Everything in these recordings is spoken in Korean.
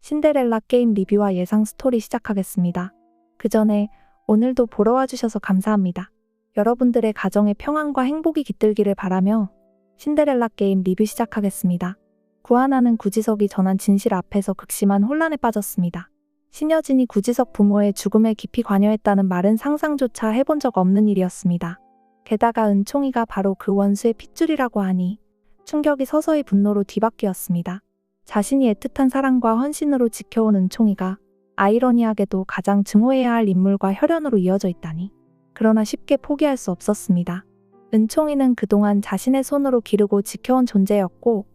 신데렐라 게임 리뷰와 예상 스토리 시작하겠습니다. 그 전에 오늘도 보러 와주셔서 감사합니다. 여러분들의 가정의 평안과 행복이 깃들기를 바라며 신데렐라 게임 리뷰 시작하겠습니다. 구하나는 구지석이 전한 진실 앞에서 극심한 혼란에 빠졌습니다. 신여진이 구지석 부모의 죽음에 깊이 관여했다는 말은 상상조차 해본 적 없는 일이었습니다. 게다가 은총이가 바로 그 원수의 핏줄이라고 하니 충격이 서서히 분노로 뒤바뀌었습니다. 자신이 애틋한 사랑과 헌신으로 지켜온 은총이가 아이러니하게도 가장 증오해야 할 인물과 혈연으로 이어져 있다니. 그러나 쉽게 포기할 수 없었습니다. 은총이는 그동안 자신의 손으로 기르고 지켜온 존재였고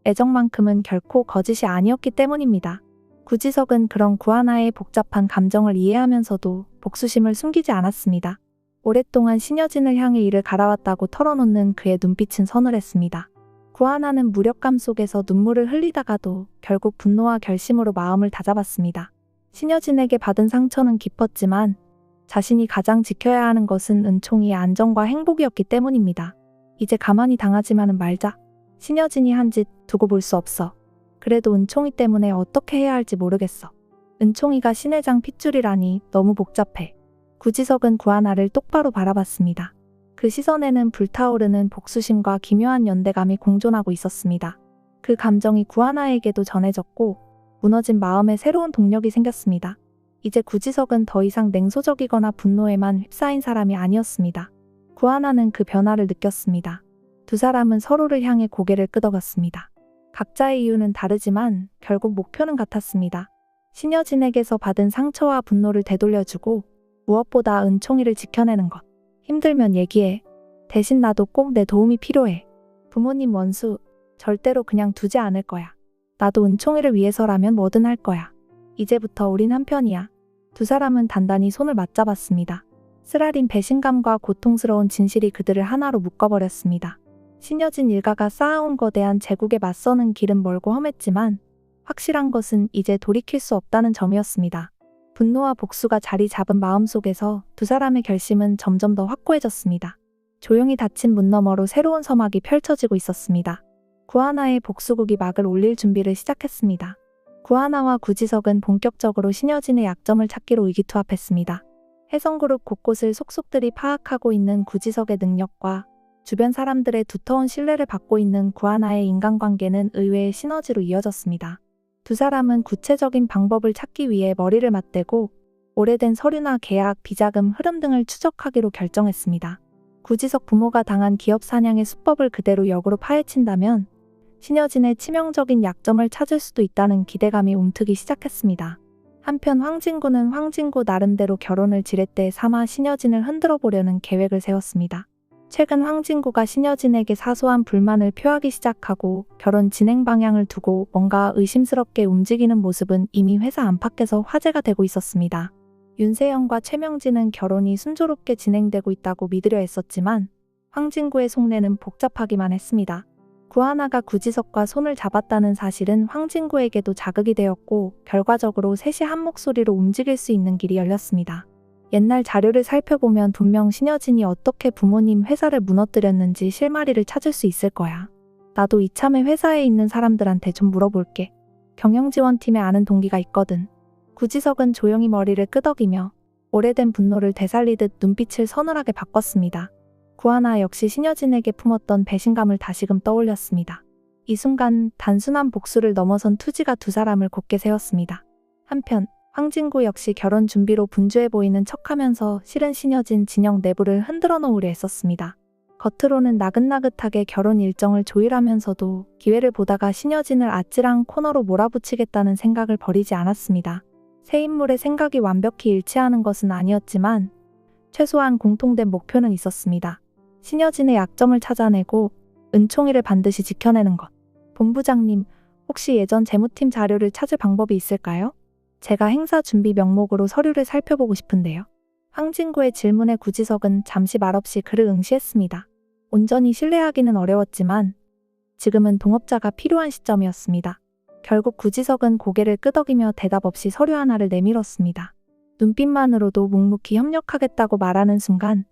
애정만큼은 결코 거짓이 아니었기 때문입니다. 구지석은 그런 구하나의 복잡한 감정을 이해하면서도 복수심을 숨기지 않았습니다. 오랫동안 신여진을 향해 이를 갈아왔다고 털어놓는 그의 눈빛은 서늘했습니다. 구하나는 무력감 속에서 눈물을 흘리다가도 결국 분노와 결심으로 마음을 다잡았습니다. 신여진에게 받은 상처는 깊었지만 자신이 가장 지켜야 하는 것은 은총이의 안정과 행복이었기 때문입니다. 이제 가만히 당하지만은 말자. 신여진이 한 짓 두고 볼 수 없어. 그래도 은총이 때문에 어떻게 해야 할지 모르겠어. 은총이가 신회장 핏줄이라니 너무 복잡해. 구지석은 구하나를 똑바로 바라봤습니다. 그 시선에는 불타오르는 복수심과 기묘한 연대감이 공존하고 있었습니다. 그 감정이 구하나에게도 전해졌고 무너진 마음에 새로운 동력이 생겼습니다. 이제 구지석은 더 이상 냉소적이거나 분노에만 휩싸인 사람이 아니었습니다. 구하나는 그 변화를 느꼈습니다. 두 사람은 서로를 향해 고개를 끄덕였습니다. 각자의 이유는 다르지만 결국 목표는 같았습니다. 신여진에게서 받은 상처와 분노를 되돌려주고 무엇보다 은총이를 지켜내는 것. 힘들면 얘기해. 대신 나도 꼭 내 도움이 필요해. 부모님 원수 절대로 그냥 두지 않을 거야. 나도 은총이를 위해서라면 뭐든 할 거야. 이제부터 우린 한편이야. 두 사람은 단단히 손을 맞잡았습니다. 쓰라린 배신감과 고통스러운 진실이 그들을 하나로 묶어버렸습니다. 신여진 일가가 쌓아온 거대한 제국에 맞서는 길은 멀고 험했지만 확실한 것은 이제 돌이킬 수 없다는 점이었습니다. 분노와 복수가 자리 잡은 마음속에서 두 사람의 결심은 점점 더 확고해졌습니다. 조용히 닫힌 문 너머로 새로운 서막이 펼쳐지고 있었습니다. 구하나의 복수국이 막을 올릴 준비를 시작했습니다. 구하나와 구지석은 본격적으로 신여진의 약점을 찾기로 의기투합했습니다. 혜성그룹 곳곳을 속속들이 파악하고 있는 구지석의 능력과 주변 사람들의 두터운 신뢰를 받고 있는 구하나의 인간관계는 의외의 시너지로 이어졌습니다. 두 사람은 구체적인 방법을 찾기 위해 머리를 맞대고 오래된 서류나 계약, 비자금 흐름 등을 추적하기로 결정했습니다. 구지석 부모가 당한 기업 사냥의 수법을 그대로 역으로 파헤친다면 신여진의 치명적인 약점을 찾을 수도 있다는 기대감이 움트기 시작했습니다. 한편 황진구는 황진구 나름대로 결혼을 지렛대 삼아 신여진을 흔들어 보려는 계획을 세웠습니다. 최근 황진구가 신여진에게 사소한 불만을 표하기 시작하고 결혼 진행 방향을 두고 뭔가 의심스럽게 움직이는 모습은 이미 회사 안팎에서 화제가 되고 있었습니다. 윤세영과 최명진은 결혼이 순조롭게 진행되고 있다고 믿으려 했었지만 황진구의 속내는 복잡하기만 했습니다. 구하나가 구지석과 손을 잡았다는 사실은 황진구에게도 자극이 되었고 결과적으로 셋이 한 목소리로 움직일 수 있는 길이 열렸습니다. 옛날 자료를 살펴보면 분명 신여진이 어떻게 부모님 회사를 무너뜨렸는지 실마리를 찾을 수 있을 거야. 나도 이참에 회사에 있는 사람들한테 좀 물어볼게. 경영지원팀에 아는 동기가 있거든. 구지석은 조용히 머리를 끄덕이며 오래된 분노를 되살리듯 눈빛을 서늘하게 바꿨습니다. 구하나 역시 신여진에게 품었던 배신감을 다시금 떠올렸습니다. 이 순간 단순한 복수를 넘어선 투지가 두 사람을 곧게 세웠습니다. 한편 황진구 역시 결혼 준비로 분주해 보이는 척하면서 실은 신여진 진영 내부를 흔들어 놓으려 했었습니다. 겉으로는 나긋나긋하게 결혼 일정을 조율하면서도 기회를 보다가 신여진을 아찔한 코너로 몰아붙이겠다는 생각을 버리지 않았습니다. 새 인물의 생각이 완벽히 일치하는 것은 아니었지만 최소한 공통된 목표는 있었습니다. 신여진의 약점을 찾아내고 은총이를 반드시 지켜내는 것. 본부장님, 혹시 예전 재무팀 자료를 찾을 방법이 있을까요? 제가 행사 준비 명목으로 서류를 살펴보고 싶은데요. 황진구의 질문에 구지석은 잠시 말없이 그를 응시했습니다. 온전히 신뢰하기는 어려웠지만 지금은 동업자가 필요한 시점이었습니다. 결국 구지석은 고개를 끄덕이며 대답 없이 서류 하나를 내밀었습니다. 눈빛만으로도 묵묵히 협력하겠다고 말하는 순간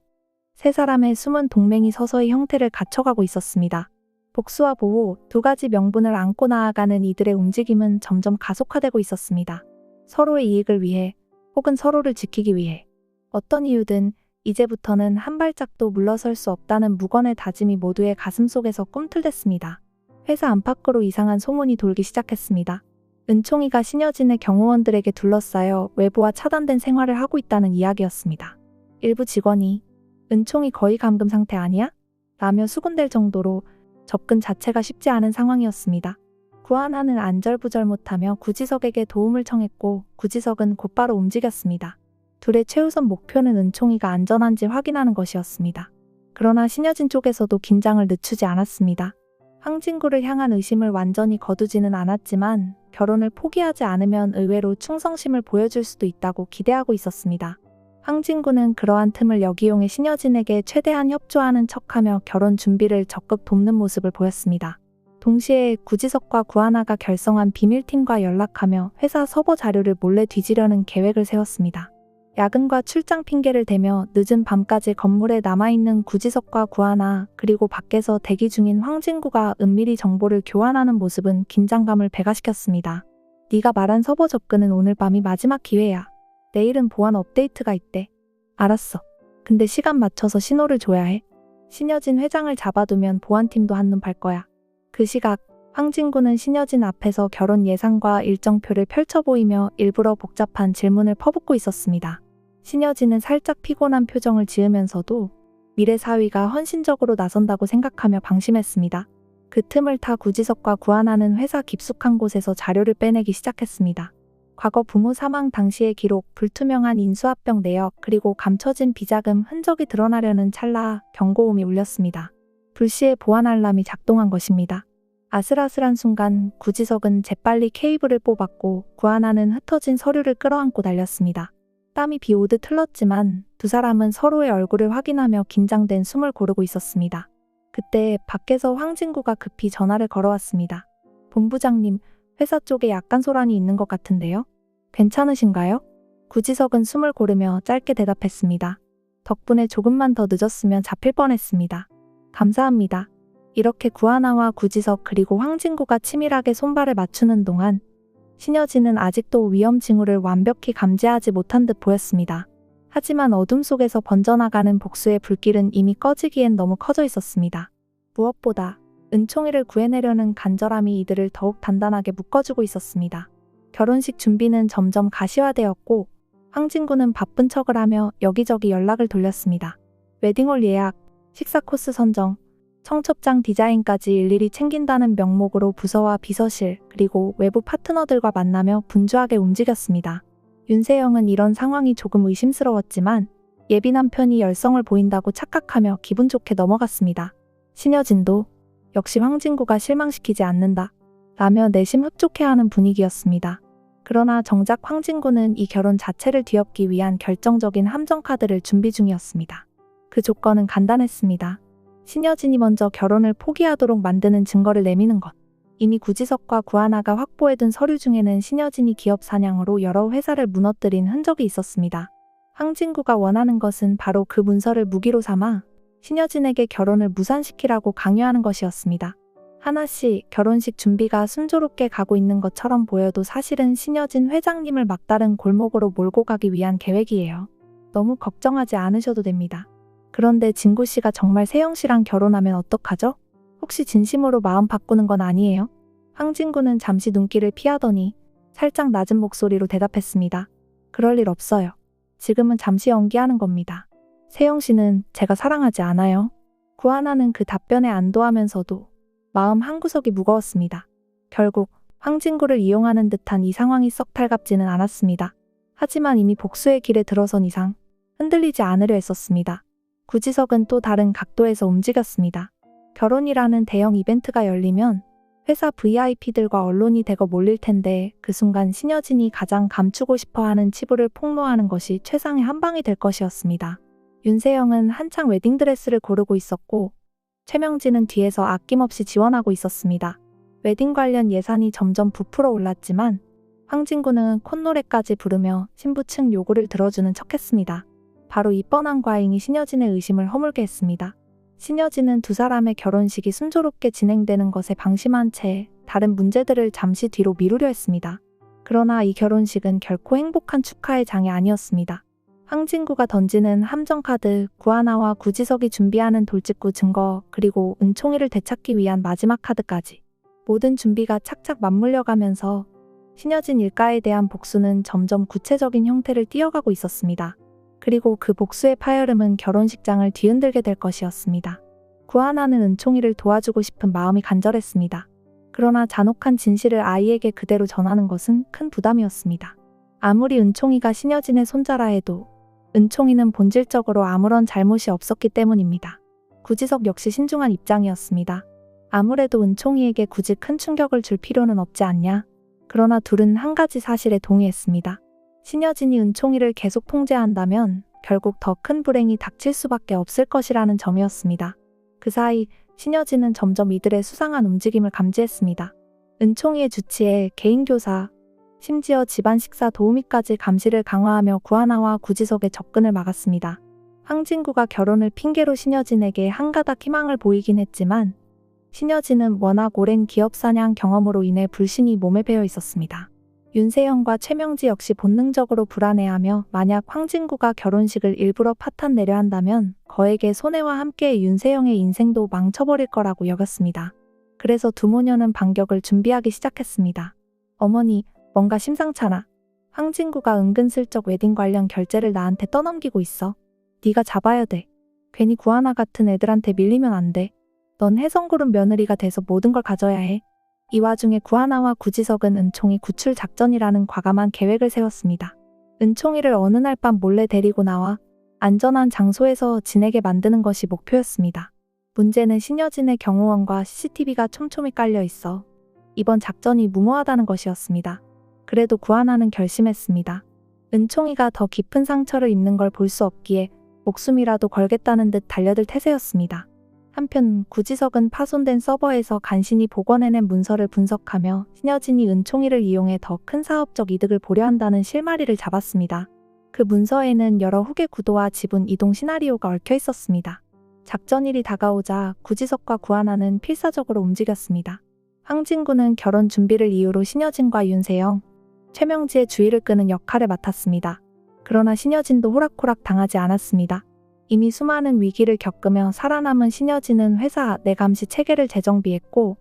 세 사람의 숨은 동맹이 서서히 형태를 갖춰가고 있었습니다. 복수와 보호 두 가지 명분을 안고 나아가는 이들의 움직임은 점점 가속화되고 있었습니다. 서로의 이익을 위해 혹은 서로를 지키기 위해 어떤 이유든 이제부터는 한 발짝도 물러설 수 없다는 무건의 다짐이 모두의 가슴속에서 꿈틀댔습니다. 회사 안팎으로 이상한 소문이 돌기 시작했습니다. 은총이가 신여진의 경호원들에게 둘러싸여 외부와 차단된 생활을 하고 있다는 이야기였습니다. 일부 직원이 은총이 거의 감금 상태 아니야? 라며 수군댈 정도로 접근 자체가 쉽지 않은 상황이었습니다. 구하나는 안절부절 못하며 구지석에게 도움을 청했고 구지석은 곧바로 움직였습니다. 둘의 최우선 목표는 은총이가 안전한지 확인하는 것이었습니다. 그러나 신여진 쪽에서도 긴장을 늦추지 않았습니다. 황진구를 향한 의심을 완전히 거두지는 않았지만 결혼을 포기하지 않으면 의외로 충성심을 보여줄 수도 있다고 기대하고 있었습니다. 황진구는 그러한 틈을 역이용해 신여진에게 최대한 협조하는 척하며 결혼 준비를 적극 돕는 모습을 보였습니다. 동시에 구지석과 구하나가 결성한 비밀팀과 연락하며 회사 서버 자료를 몰래 뒤지려는 계획을 세웠습니다. 야근과 출장 핑계를 대며 늦은 밤까지 건물에 남아있는 구지석과 구하나 그리고 밖에서 대기 중인 황진구가 은밀히 정보를 교환하는 모습은 긴장감을 배가시켰습니다. 네가 말한 서버 접근은 오늘 밤이 마지막 기회야. 내일은 보안 업데이트가 있대. 알았어. 근데 시간 맞춰서 신호를 줘야 해. 신여진 회장을 잡아두면 보안팀도 한눈 팔 거야. 그 시각 황진구는 신여진 앞에서 결혼 예상과 일정표를 펼쳐 보이며 일부러 복잡한 질문을 퍼붓고 있었습니다. 신여진은 살짝 피곤한 표정을 지으면서도 미래 사위가 헌신적으로 나선다고 생각하며 방심했습니다. 그 틈을 타 구지석과 구하나는 회사 깊숙한 곳에서 자료를 빼내기 시작했습니다. 과거 부모 사망 당시의 기록, 불투명한 인수합병 내역, 그리고 감춰진 비자금 흔적이 드러나려는 찰나 경고음이 울렸습니다. 불시에 보안 알람이 작동한 것입니다. 아슬아슬한 순간 구지석은 재빨리 케이블을 뽑았고 구하나는 흩어진 서류를 끌어안고 달렸습니다. 땀이 비 오듯 흘렀지만 두 사람은 서로의 얼굴을 확인하며 긴장된 숨을 고르고 있었습니다. 그때 밖에서 황진구가 급히 전화를 걸어왔습니다. 본부장님, 회사 쪽에 약간 소란이 있는 것 같은데요? 괜찮으신가요? 구지석은 숨을 고르며 짧게 대답했습니다. 덕분에 조금만 더 늦었으면 잡힐 뻔했습니다. 감사합니다. 이렇게 구하나와 구지석 그리고 황진구가 치밀하게 손발을 맞추는 동안 신여진은 아직도 위험 징후를 완벽히 감지하지 못한 듯 보였습니다. 하지만 어둠 속에서 번져나가는 복수의 불길은 이미 꺼지기엔 너무 커져 있었습니다. 무엇보다 은총이를 구해내려는 간절함이 이들을 더욱 단단하게 묶어주고 있었습니다. 결혼식 준비는 점점 가시화되었고 황진구는 바쁜 척을 하며 여기저기 연락을 돌렸습니다. 웨딩홀 예약, 식사 코스 선정, 청첩장 디자인까지 일일이 챙긴다는 명목으로 부서와 비서실 그리고 외부 파트너들과 만나며 분주하게 움직였습니다. 윤세영은 이런 상황이 조금 의심스러웠지만 예비 남편이 열성을 보인다고 착각하며 기분 좋게 넘어갔습니다. 신여진도 역시 황진구가 실망시키지 않는다 라며 내심 흡족해하는 분위기였습니다. 그러나 정작 황진구는 이 결혼 자체를 뒤엎기 위한 결정적인 함정카드를 준비 중이었습니다. 그 조건은 간단했습니다. 신여진이 먼저 결혼을 포기하도록 만드는 증거를 내미는 것. 이미 구지석과 구하나가 확보해둔 서류 중에는 신여진이 기업 사냥으로 여러 회사를 무너뜨린 흔적이 있었습니다. 황진구가 원하는 것은 바로 그 문서를 무기로 삼아 신여진에게 결혼을 무산시키라고 강요하는 것이었습니다. 하나씩 결혼식 준비가 순조롭게 가고 있는 것처럼 보여도 사실은 신여진 회장님을 막다른 골목으로 몰고 가기 위한 계획이에요. 너무 걱정하지 않으셔도 됩니다. 그런데 진구 씨가 정말 세영 씨랑 결혼하면 어떡하죠? 혹시 진심으로 마음 바꾸는 건 아니에요? 황진구는 잠시 눈길을 피하더니 살짝 낮은 목소리로 대답했습니다. 그럴 일 없어요. 지금은 잠시 연기하는 겁니다. 세영 씨는 제가 사랑하지 않아요. 구하나는 그 답변에 안도하면서도 마음 한구석이 무거웠습니다. 결국 황진구를 이용하는 듯한 이 상황이 썩 달갑지는 않았습니다. 하지만 이미 복수의 길에 들어선 이상 흔들리지 않으려 했었습니다. 구지석은 또 다른 각도에서 움직였습니다. 결혼이라는 대형 이벤트가 열리면 회사 VIP들과 언론이 대거 몰릴 텐데 그 순간 신여진이 가장 감추고 싶어하는 치부를 폭로하는 것이 최상의 한방이 될 것이었습니다. 윤세영은 한창 웨딩드레스를 고르고 있었고 최명진은 뒤에서 아낌없이 지원하고 있었습니다. 웨딩 관련 예산이 점점 부풀어 올랐지만 황진구는 콧노래까지 부르며 신부 측 요구를 들어주는 척했습니다. 바로 이 뻔한 과잉이 신여진의 의심을 허물게 했습니다. 신여진은 두 사람의 결혼식이 순조롭게 진행되는 것에 방심한 채 다른 문제들을 잠시 뒤로 미루려 했습니다. 그러나 이 결혼식은 결코 행복한 축하의 장이 아니었습니다. 황진구가 던지는 함정카드, 구하나와 구지석이 준비하는 돌직구 증거, 그리고 은총이를 되찾기 위한 마지막 카드까지 모든 준비가 착착 맞물려가면서 신여진 일가에 대한 복수는 점점 구체적인 형태를 띄어가고 있었습니다. 그리고 그 복수의 파열음은 결혼식장을 뒤흔들게 될 것이었습니다. 구하나는 은총이를 도와주고 싶은 마음이 간절했습니다. 그러나 잔혹한 진실을 아이에게 그대로 전하는 것은 큰 부담이었습니다. 아무리 은총이가 신여진의 손자라 해도 은총이는 본질적으로 아무런 잘못이 없었기 때문입니다. 구지석 역시 신중한 입장이었습니다. 아무래도 은총이에게 굳이 큰 충격을 줄 필요는 없지 않냐. 그러나 둘은 한 가지 사실에 동의했습니다. 신여진이 은총이를 계속 통제한다면 결국 더 큰 불행이 닥칠 수밖에 없을 것이라는 점이었습니다. 그 사이 신여진은 점점 이들의 수상한 움직임을 감지했습니다. 은총이의 주치에 개인교사, 심지어 집안 식사 도우미까지 감시를 강화하며 구하나와 구지석의 접근을 막았습니다. 황진구가 결혼을 핑계로 신여진에게 한가닥 희망을 보이긴 했지만 신여진은 워낙 오랜 기업 사냥 경험으로 인해 불신이 몸에 배어 있었습니다. 윤세영과 최명지 역시 본능적으로 불안해하며 만약 황진구가 결혼식을 일부러 파탄 내려 한다면 거액의 손해와 함께 윤세영의 인생도 망쳐버릴 거라고 여겼습니다. 그래서 두 모녀는 반격을 준비하기 시작했습니다. 어머니, 뭔가 심상찮아. 황진구가 은근슬쩍 웨딩 관련 결제를 나한테 떠넘기고 있어. 네가 잡아야 돼. 괜히 구하나 같은 애들한테 밀리면 안 돼. 넌 혜성그룹 며느리가 돼서 모든 걸 가져야 해. 이 와중에 구하나와 구지석은 은총이 구출 작전이라는 과감한 계획을 세웠습니다. 은총이를 어느 날 밤 몰래 데리고 나와 안전한 장소에서 지내게 만드는 것이 목표였습니다. 문제는 신여진의 경호원과 CCTV가 촘촘히 깔려 있어 이번 작전이 무모하다는 것이었습니다. 그래도 구하나는 결심했습니다. 은총이가 더 깊은 상처를 입는 걸 볼 수 없기에 목숨이라도 걸겠다는 듯 달려들 태세였습니다. 한편 구지석은 파손된 서버에서 간신히 복원해낸 문서를 분석하며 신여진이 은총이를 이용해 더 큰 사업적 이득을 보려 한다는 실마리를 잡았습니다. 그 문서에는 여러 후계 구도와 지분 이동 시나리오가 얽혀 있었습니다. 작전일이 다가오자 구지석과 구하나는 필사적으로 움직였습니다. 황진구는 결혼 준비를 이유로 신여진과 윤세영, 최명지의 주의를 끄는 역할을 맡았습니다. 그러나 신여진도 호락호락 당하지 않았습니다. 이미 수많은 위기를 겪으며 살아남은 신여진은 회사 내감시 체계를 재정비했고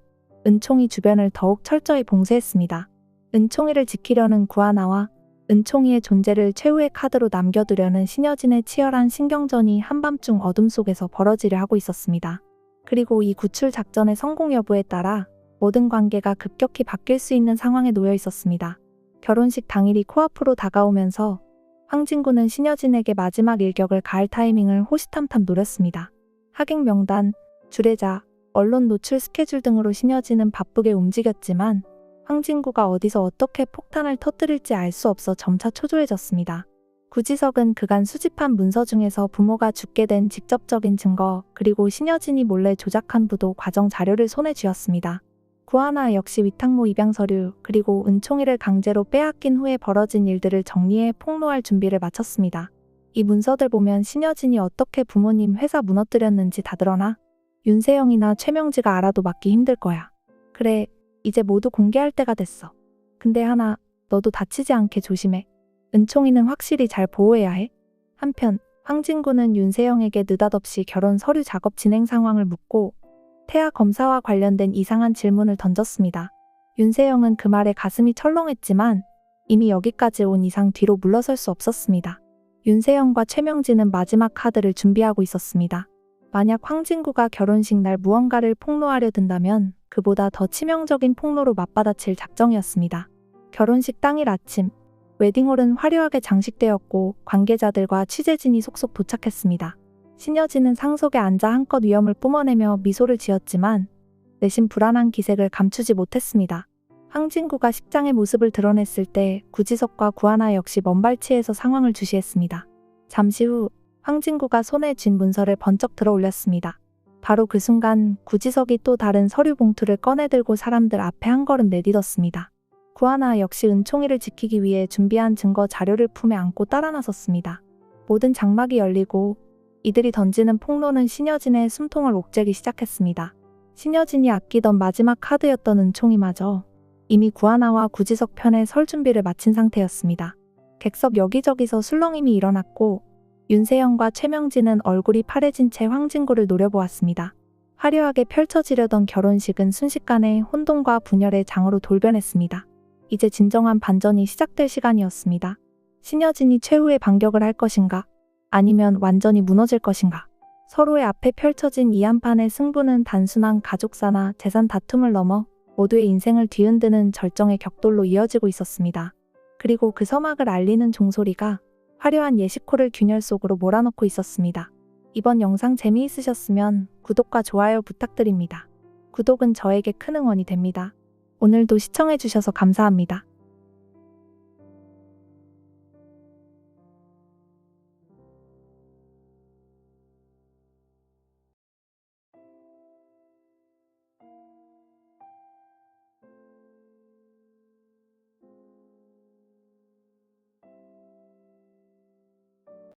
은총이 주변을 더욱 철저히 봉쇄했습니다. 은총이를 지키려는 구하나와 은총이의 존재를 최후의 카드로 남겨두려는 신여진의 치열한 신경전이 한밤중 어둠 속에서 벌어지려 하고 있었습니다. 그리고 이 구출 작전의 성공 여부에 따라 모든 관계가 급격히 바뀔 수 있는 상황에 놓여 있었습니다. 결혼식 당일이 코앞으로 다가오면서 황진구는 신여진에게 마지막 일격을 가할 타이밍을 호시탐탐 노렸습니다. 하객 명단, 주례자, 언론 노출 스케줄 등으로 신여진은 바쁘게 움직였지만 황진구가 어디서 어떻게 폭탄을 터뜨릴지 알 수 없어 점차 초조해졌습니다. 구지석은 그간 수집한 문서 중에서 부모가 죽게 된 직접적인 증거 그리고 신여진이 몰래 조작한 부도 과정 자료를 손에 쥐었습니다. 구하나 역시 위탁모 입양 서류 그리고 은총이를 강제로 빼앗긴 후에 벌어진 일들을 정리해 폭로할 준비를 마쳤습니다. 이 문서들 보면 신여진이 어떻게 부모님 회사 무너뜨렸는지 다 드러나? 윤세영이나 최명지가 알아도 막기 힘들 거야. 그래, 이제 모두 공개할 때가 됐어. 근데 하나, 너도 다치지 않게 조심해. 은총이는 확실히 잘 보호해야 해. 한편 황진구는 윤세영에게 느닷없이 결혼 서류 작업 진행 상황을 묻고 태아 검사와 관련된 이상한 질문을 던졌습니다. 윤세영은 그 말에 가슴이 철렁했지만 이미 여기까지 온 이상 뒤로 물러설 수 없었습니다. 윤세영과 최명지는 마지막 카드를 준비하고 있었습니다. 만약 황진구가 결혼식 날 무언가를 폭로하려 든다면 그보다 더 치명적인 폭로로 맞받아칠 작정이었습니다. 결혼식 당일 아침, 웨딩홀은 화려하게 장식되었고 관계자들과 취재진이 속속 도착했습니다. 신여진은 상석에 앉아 한껏 위험을 뿜어내며 미소를 지었지만 내심 불안한 기색을 감추지 못했습니다. 황진구가 식장의 모습을 드러냈을 때 구지석과 구하나 역시 먼발치에서 상황을 주시했습니다. 잠시 후 황진구가 손에 쥔 문서를 번쩍 들어 올렸습니다. 바로 그 순간 구지석이 또 다른 서류 봉투를 꺼내들고 사람들 앞에 한 걸음 내딛었습니다. 구하나 역시 은총이를 지키기 위해 준비한 증거 자료를 품에 안고 따라 나섰습니다. 모든 장막이 열리고 이들이 던지는 폭로는 신여진의 숨통을 옥죄기 시작했습니다. 신여진이 아끼던 마지막 카드였던 은총이마저 이미 구하나와 구지석 편의 설 준비를 마친 상태였습니다. 객석 여기저기서 술렁임이 일어났고 윤세영과 최명진은 얼굴이 파래진 채 황진구를 노려보았습니다. 화려하게 펼쳐지려던 결혼식은 순식간에 혼돈과 분열의 장으로 돌변했습니다. 이제 진정한 반전이 시작될 시간이었습니다. 신여진이 최후의 반격을 할 것인가? 아니면 완전히 무너질 것인가? 서로의 앞에 펼쳐진 이 한판의 승부는 단순한 가족사나 재산 다툼을 넘어 모두의 인생을 뒤흔드는 절정의 격돌로 이어지고 있었습니다. 그리고 그 서막을 알리는 종소리가 화려한 예시코를 균열 속으로 몰아넣고 있었습니다. 이번 영상 재미있으셨으면 구독과 좋아요 부탁드립니다. 구독은 저에게 큰 응원이 됩니다. 오늘도 시청해주셔서 감사합니다.